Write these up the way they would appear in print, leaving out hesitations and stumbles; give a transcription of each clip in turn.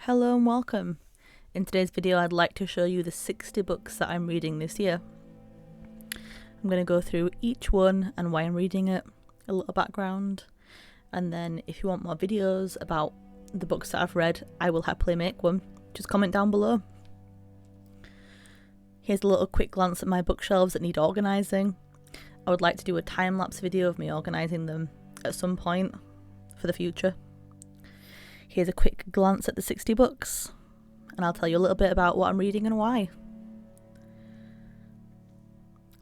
Hello and welcome. In today's video I'd like to show you the 60 books that I'm reading this year. I'm going to go through each one and why I'm reading it, a little background, and then if you want more videos about the books that I've read, I will happily make one. Just comment down below. Here's a little quick glance at my bookshelves that need organising. I would like to do a time-lapse video of me organising them at some point for the future. Here's a quick glance at the 60 books, and I'll tell you a little bit about what I'm reading and why.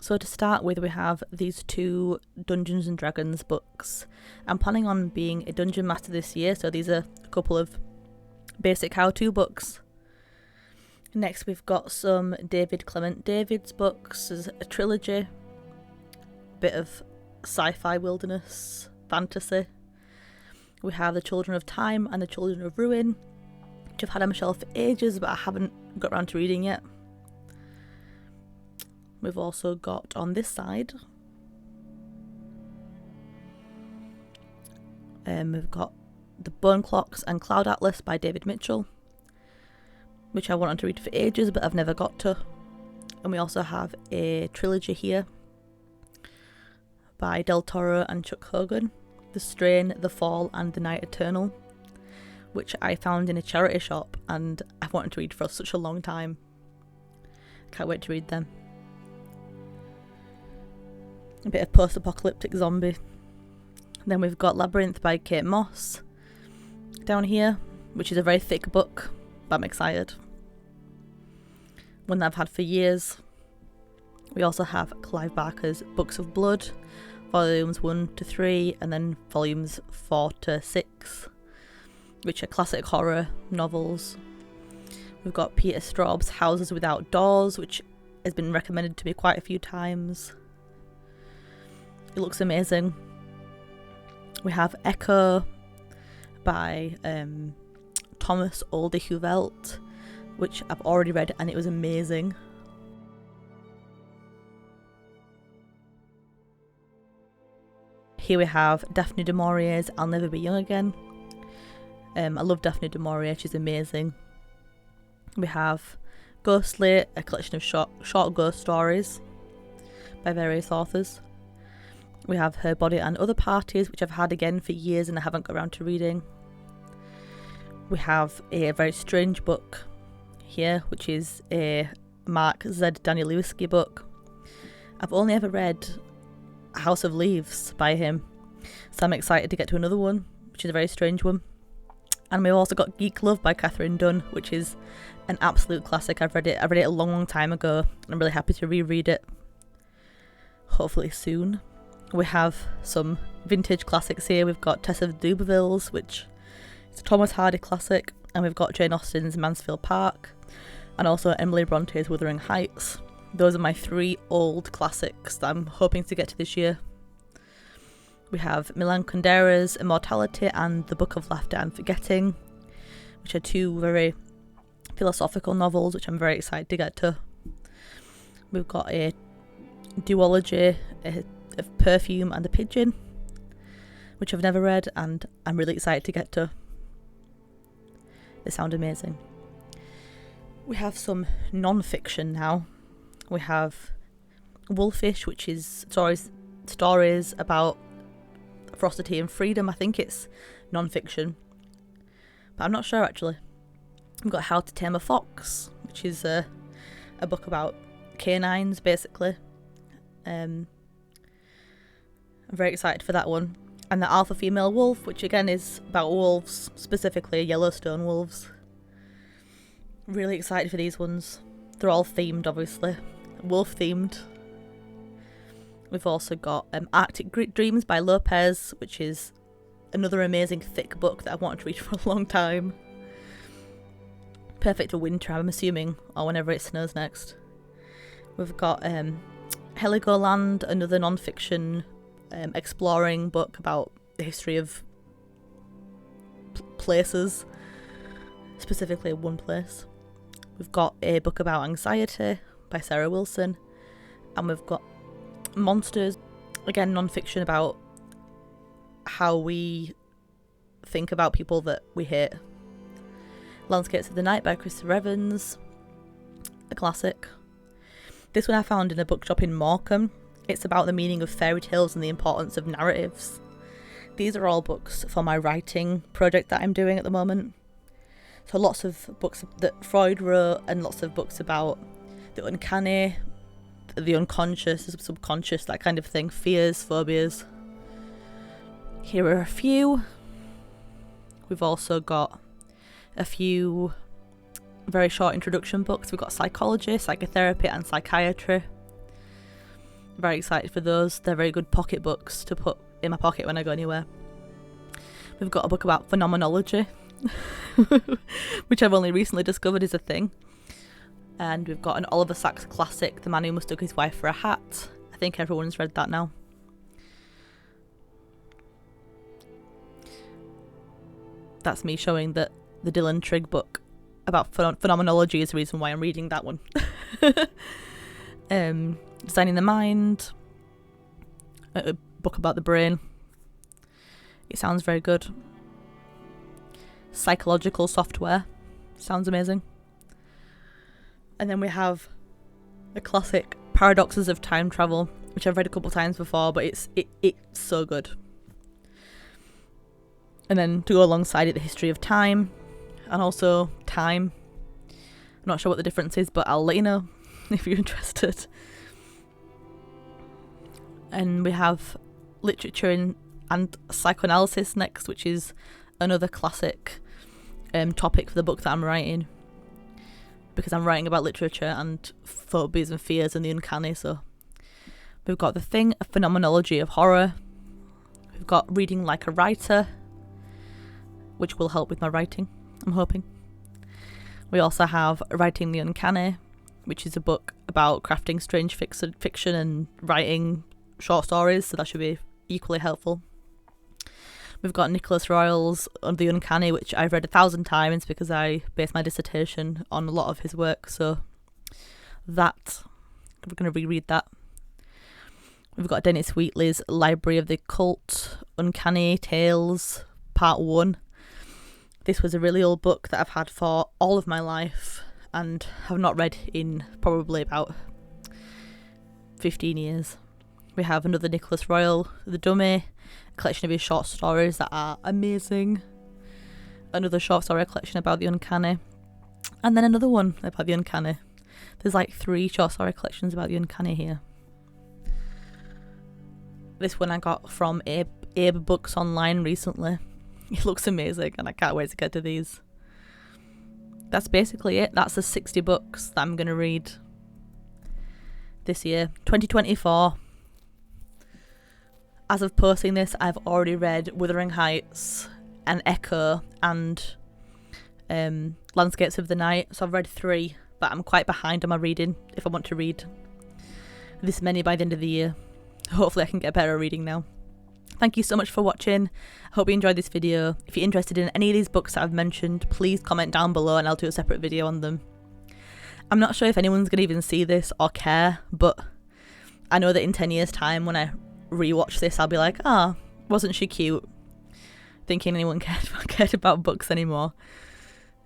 So to start with, we have these two Dungeons & Dragons books. I'm planning on being a Dungeon Master this year, so these are a couple of basic how-to books. Next we've got some David Clement David's books. There's a trilogy, a bit of sci-fi wilderness, fantasy. We have The Children of Time and The Children of Ruin, which I've had on my shelf for ages but I haven't got around to reading yet. We've also got on this side, we've got The Bone Clocks and Cloud Atlas by David Mitchell, which I wanted to read for ages but I've never got to. And we also have a trilogy here by Del Toro and Chuck Hogan, The Strain, The Fall and The Night Eternal, which I found in a charity shop and I've wanted to read for such a long time. Can't wait to read them. A bit of post-apocalyptic zombie. Then we've got Labyrinth by Kate Moss down here, which is a very thick book, but I'm excited. One that I've had for years. We also have Clive Barker's Books of Blood, volumes 1 to 3 and then volumes 4 to 6, which are classic horror novels. We've got Peter Straub's Houses Without Doors, which has been recommended to me quite a few times. It looks amazing. We have Echo by Thomas Alderweireld, which I've already read and it was amazing. Here we have Daphne du Maurier's I'll Never Be Young Again. I love Daphne du Maurier, she's amazing. We have Ghostly, a collection of short ghost stories by various authors. We have Her Body and Other Parties, which I've had again for years and I haven't got around to reading. We have a very strange book here, which is a Mark Z. Danielewski book. I've only ever read House of Leaves by him, so I'm excited to get to another one, which is a very strange one. And we've also got Geek Love by Catherine Dunn, which is an absolute classic. I've read it a long time ago and I'm really happy to reread it, hopefully soon. We have some vintage classics here. We've got Tess of the D'Urbervilles, which is a Thomas Hardy classic, and we've got Jane Austen's Mansfield Park and also Emily Bronte's Wuthering Heights. Those are my 3 old classics that I'm hoping to get to this year. We have Milan Kundera's Immortality and The Book of Laughter and Forgetting, which are 2 very philosophical novels which I'm very excited to get to. We've got a duology of Perfume and the Pigeon, which I've never read and I'm really excited to get to. They sound amazing. We have some non-fiction now. We have Wolfish, which is stories about ferocity and freedom. I think it's non-fiction, but I'm not sure actually. We've got How to Tame a Fox, which is a book about canines basically. I'm very excited for that one. And The Alpha Female Wolf, which again is about wolves, specifically Yellowstone wolves. Really excited for these ones. They're all themed, obviously. Wolf themed. We've also got Arctic Dreams by Lopez, which is another amazing thick book that I've wanted to read for a long time. Perfect for winter, I'm assuming, or whenever it snows next. We've got Heligoland, another non-fiction exploring book about the history of places, specifically one place. We've got a book about anxiety by Sarah Wilson, and we've got Monsters, again non-fiction about how we think about people that we hate. Landscapes of the Night by Christopher Evans, a classic. This one I found in a bookshop in Morecambe. It's about the meaning of fairy tales and the importance of narratives. These are all books for my writing project that I'm doing at the moment. So lots of books that Freud wrote and lots of books about the uncanny, the unconscious, the subconscious, that kind of thing, fears, phobias. Here are a few. We've also got a few very short introduction books. We've got psychology, psychotherapy and psychiatry. Very excited for those. They're very good pocket books to put in my pocket when I go anywhere. We've got a book about phenomenology, which I've only recently discovered is a thing. And we've got an Oliver Sacks classic, The Man Who Mistook His Wife for a Hat. I think everyone's read that now. That's me showing that the Dylan Trigg book about phenomenology is the reason why I'm reading that one. Designing the Mind, a book about the brain. It sounds very good. Psychological Software, sounds amazing. And then we have a classic, Paradoxes of Time Travel, which I've read a couple of times before, but it's so good. And then to go alongside it, The History of Time, and also Time. I'm not sure what the difference is, but I'll let you know if you're interested. And we have Literature and Psychoanalysis next, which is another classic topic for the book that I'm writing, because I'm writing about literature and phobias and fears and the uncanny. So we've got The Thing, a phenomenology of horror. We've got Reading Like a Writer, which will help with my writing, I'm hoping. We also have Writing the Uncanny, which is a book about crafting strange fiction and writing short stories, so that should be equally helpful. We've got Nicholas Royle's The Uncanny, which I've read 1,000 times because I based my dissertation on a lot of his work, so that, we're going to reread that. We've got Dennis Wheatley's Library of the Occult, Uncanny Tales, Part 1. This was a really old book that I've had for all of my life and have not read in probably about 15 years. We have another Nicholas Royle, The Dummy, a collection of his short stories that are amazing. Another short story collection about the uncanny. And then another one about the uncanny. There's like 3 short story collections about the uncanny here. This one I got from Abe Books online recently. It looks amazing and I can't wait to get to these. That's basically it. That's the 60 books that I'm going to read this year, 2024. As of posting this, I've already read Wuthering Heights and Echo and Landscapes of the Night. So I've read 3, but I'm quite behind on my reading if I want to read this many by the end of the year. Hopefully I can get better at reading now. Thank you so much for watching. I hope you enjoyed this video. If you're interested in any of these books that I've mentioned, please comment down below and I'll do a separate video on them. I'm not sure if anyone's going to even see this or care, but I know that in 10 years time when I rewatch this I'll be like, wasn't she cute? Thinking anyone cared about books anymore.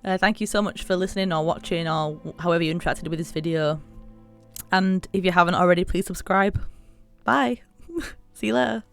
Thank you so much for listening or watching or however you interacted with this video. And if you haven't already, please subscribe. Bye. See you later.